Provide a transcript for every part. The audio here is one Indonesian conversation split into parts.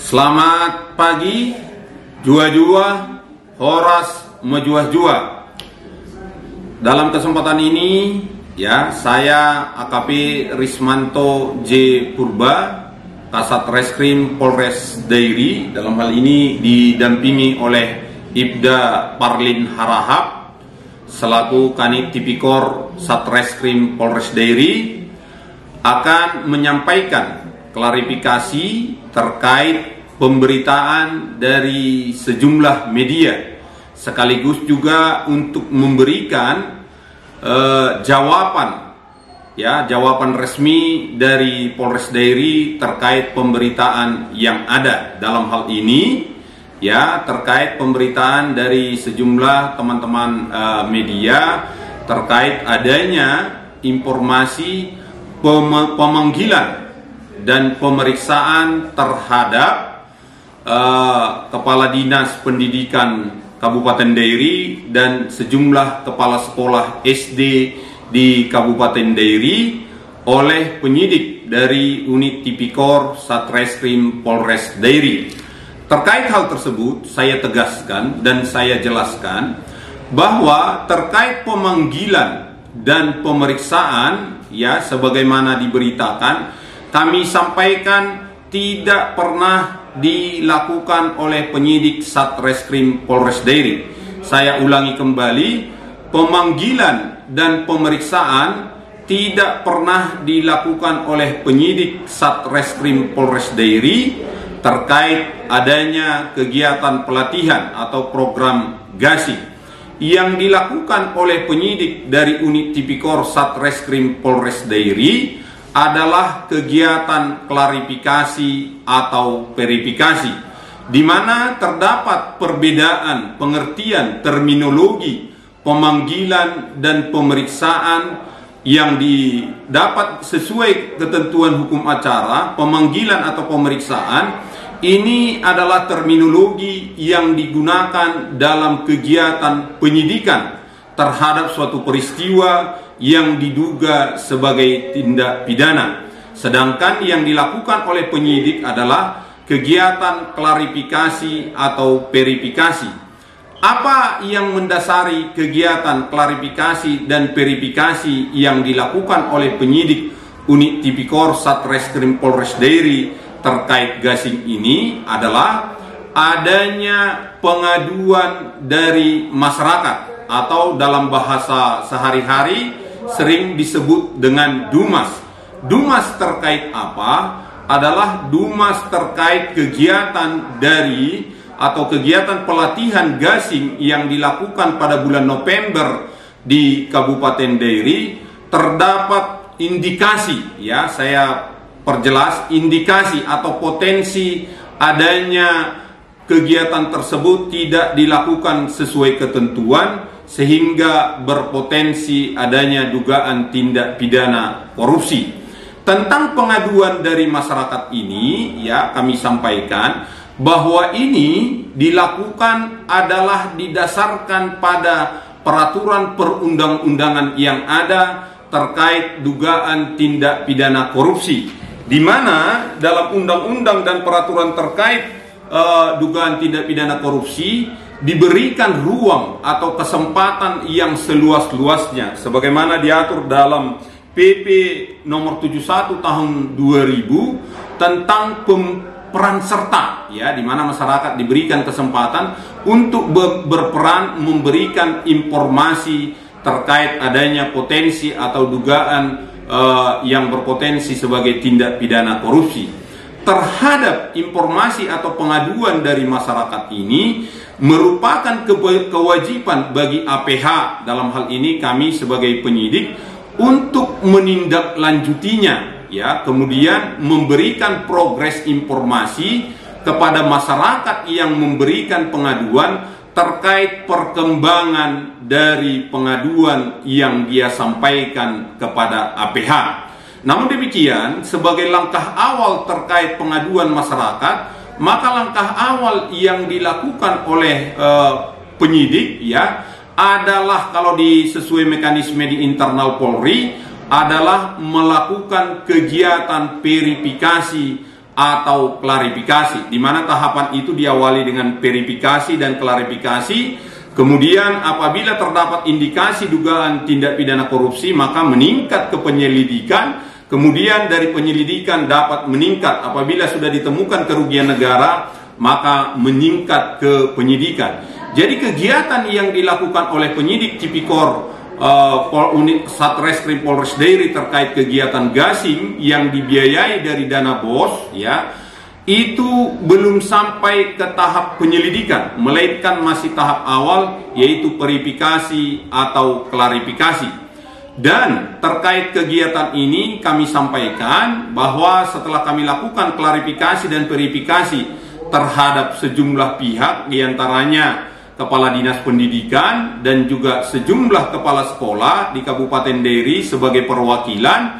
Selamat pagi, jua-jua, horas, mejuah-jua. Dalam kesempatan ini, saya AKP Rismanto J. Purba, Kasat Reskrim Polres Dairi, dalam hal ini didampingi oleh Ibda Parlin Harahap, selaku Kanit Tipikor Satreskrim Polres Dairi, akan menyampaikan klarifikasi terkait pemberitaan dari sejumlah media, sekaligus juga untuk memberikan jawaban resmi dari Polres Dairi terkait pemberitaan yang ada. Dalam hal ini terkait pemberitaan dari sejumlah teman-teman media terkait adanya informasi pemanggilan dan pemeriksaan terhadap Kepala Dinas Pendidikan Kabupaten Dairi dan sejumlah kepala sekolah SD di Kabupaten Dairi oleh penyidik dari Unit Tipikor Satreskrim Polres Dairi. Terkait hal tersebut, saya tegaskan dan saya jelaskan bahwa terkait pemanggilan dan pemeriksaan, sebagaimana diberitakan, kami sampaikan tidak pernah dilakukan oleh penyidik Satreskrim Polres Dairi. Saya ulangi kembali, pemanggilan dan pemeriksaan tidak pernah dilakukan oleh penyidik Satreskrim Polres Dairi terkait adanya kegiatan pelatihan atau program gasing yang dilakukan oleh penyidik dari Unit Tipikor Satreskrim Polres Dairi adalah kegiatan klarifikasi atau verifikasi, di mana terdapat perbedaan pengertian terminologi pemanggilan dan pemeriksaan yang didapat sesuai ketentuan hukum acara. Pemanggilan atau pemeriksaan ini adalah terminologi yang digunakan dalam kegiatan penyidikan terhadap suatu peristiwa yang diduga sebagai tindak pidana. Sedangkan yang dilakukan oleh penyidik adalah kegiatan klarifikasi atau verifikasi. Apa yang mendasari kegiatan klarifikasi dan verifikasi yang dilakukan oleh penyidik Unit Tipikor Satreskrim Polres Dairi terkait gasing ini adalah adanya pengaduan dari masyarakat atau dalam bahasa sehari-hari sering disebut dengan DUMAS. DUMAS terkait apa? Adalah DUMAS terkait kegiatan dari atau kegiatan pelatihan gasing yang dilakukan pada bulan November di Kabupaten Dairi. Terdapat indikasi, saya perjelas, indikasi atau potensi adanya kegiatan tersebut tidak dilakukan sesuai ketentuan, sehingga berpotensi adanya dugaan tindak pidana korupsi. Tentang pengaduan dari masyarakat ini, kami sampaikan bahwa ini dilakukan adalah didasarkan pada peraturan perundang-undangan yang ada terkait dugaan tindak pidana korupsi, di mana dalam undang-undang dan peraturan terkait dugaan tindak pidana korupsi diberikan ruang atau kesempatan yang seluas-luasnya sebagaimana diatur dalam PP nomor 71 tahun 2000 tentang peran serta, di mana masyarakat diberikan kesempatan untuk berperan memberikan informasi terkait adanya potensi atau dugaan yang berpotensi sebagai tindak pidana korupsi. Terhadap informasi atau pengaduan dari masyarakat ini merupakan kewajiban bagi APH, dalam hal ini kami sebagai penyidik, untuk menindaklanjutinya, kemudian memberikan progres informasi kepada masyarakat yang memberikan pengaduan terkait perkembangan dari pengaduan yang dia sampaikan kepada APH. Namun demikian, sebagai langkah awal terkait pengaduan masyarakat, maka langkah awal yang dilakukan oleh penyidik adalah, kalau sesuai mekanisme di internal Polri, adalah melakukan kegiatan verifikasi atau klarifikasi, di mana tahapan itu diawali dengan verifikasi dan klarifikasi. Kemudian apabila terdapat indikasi dugaan tindak pidana korupsi, maka meningkat ke penyelidikan. Kemudian dari penyelidikan dapat meningkat apabila sudah ditemukan kerugian negara, maka meningkat ke penyidikan. Jadi kegiatan yang dilakukan oleh penyidik Tipikor unit Satreskrim Polres Dairi terkait kegiatan gasing yang dibiayai dari dana BOS, ya, itu belum sampai ke tahap penyelidikan, melainkan masih tahap awal, yaitu verifikasi atau klarifikasi. Dan terkait kegiatan ini kami sampaikan bahwa setelah kami lakukan klarifikasi dan verifikasi terhadap sejumlah pihak, diantaranya Kepala Dinas Pendidikan dan juga sejumlah kepala sekolah di Kabupaten Dairi sebagai perwakilan,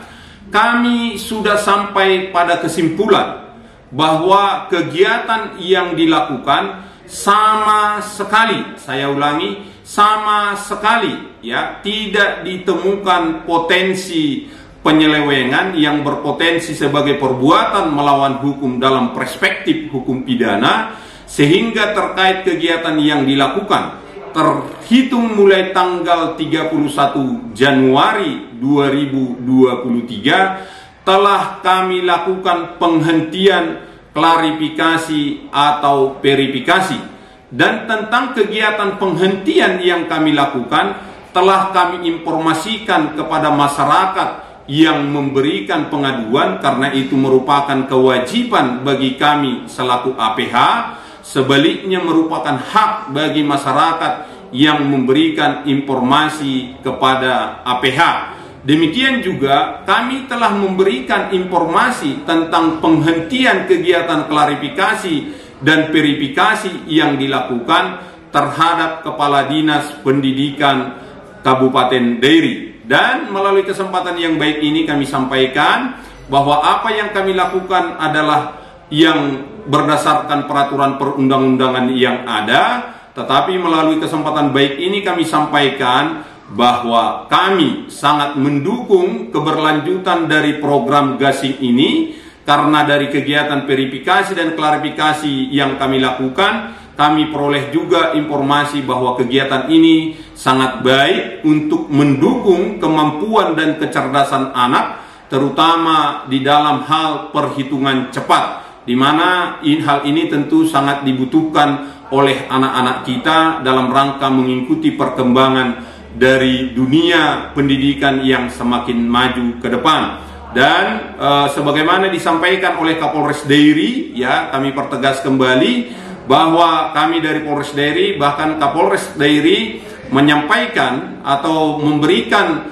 kami sudah sampai pada kesimpulan bahwa kegiatan yang dilakukan sama sekali, saya ulangi, sama sekali ya, tidak ditemukan potensi penyelewengan yang berpotensi sebagai perbuatan melawan hukum dalam perspektif hukum pidana. Sehingga terkait kegiatan yang dilakukan terhitung mulai tanggal 31 Januari 2023 telah kami lakukan penghentian, klarifikasi atau verifikasi. Dan tentang kegiatan penghentian yang kami lakukan telah kami informasikan kepada masyarakat yang memberikan pengaduan, karena itu merupakan kewajiban bagi kami selaku APH. Sebaliknya merupakan hak bagi masyarakat yang memberikan informasi kepada APH. Demikian juga kami telah memberikan informasi tentang penghentian kegiatan klarifikasi dan verifikasi yang dilakukan terhadap Kepala Dinas Pendidikan Kabupaten Dairi. Dan melalui kesempatan yang baik ini kami sampaikan bahwa apa yang kami lakukan adalah yang berdasarkan peraturan perundang-undangan yang ada, tetapi melalui kesempatan baik ini kami sampaikan bahwa kami sangat mendukung keberlanjutan dari program gasing ini, karena dari kegiatan verifikasi dan klarifikasi yang kami lakukan, kami peroleh juga informasi bahwa kegiatan ini sangat baik untuk mendukung kemampuan dan kecerdasan anak, terutama di dalam hal perhitungan cepat, di mana hal ini tentu sangat dibutuhkan oleh anak-anak kita dalam rangka mengikuti perkembangan dari dunia pendidikan yang semakin maju ke depan. Dan sebagaimana disampaikan oleh Kapolres Dairi, ya, kami pertegas kembali bahwa kami dari Polres Dairi, bahkan Kapolres Dairi menyampaikan atau memberikan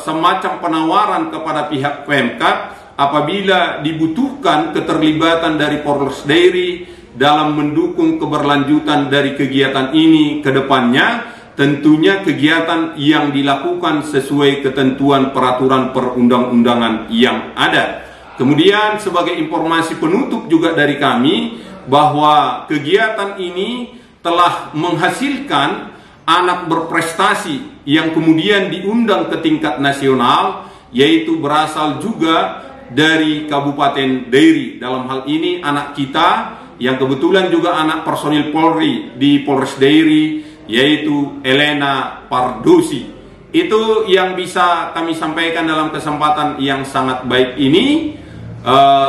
semacam penawaran kepada pihak Pemkab apabila dibutuhkan keterlibatan dari Polres Dairi dalam mendukung keberlanjutan dari kegiatan ini ke depannya, tentunya kegiatan yang dilakukan sesuai ketentuan peraturan perundang-undangan yang ada. Kemudian sebagai informasi penutup juga dari kami bahwa kegiatan ini telah menghasilkan anak berprestasi yang kemudian diundang ke tingkat nasional, yaitu berasal juga dari Kabupaten Dairi. Dalam hal ini anak kita yang kebetulan juga anak personil Polri di Polres Dairi, yaitu Elena Pardosi. Itu yang bisa kami sampaikan dalam kesempatan yang sangat baik ini.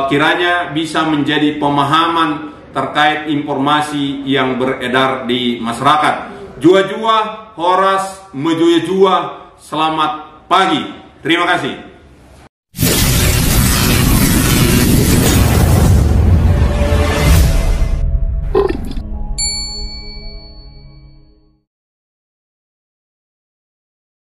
Kiranya bisa menjadi pemahaman terkait informasi yang beredar di masyarakat. Jua-jua, horas, mejoya jua, selamat pagi. Terima kasih.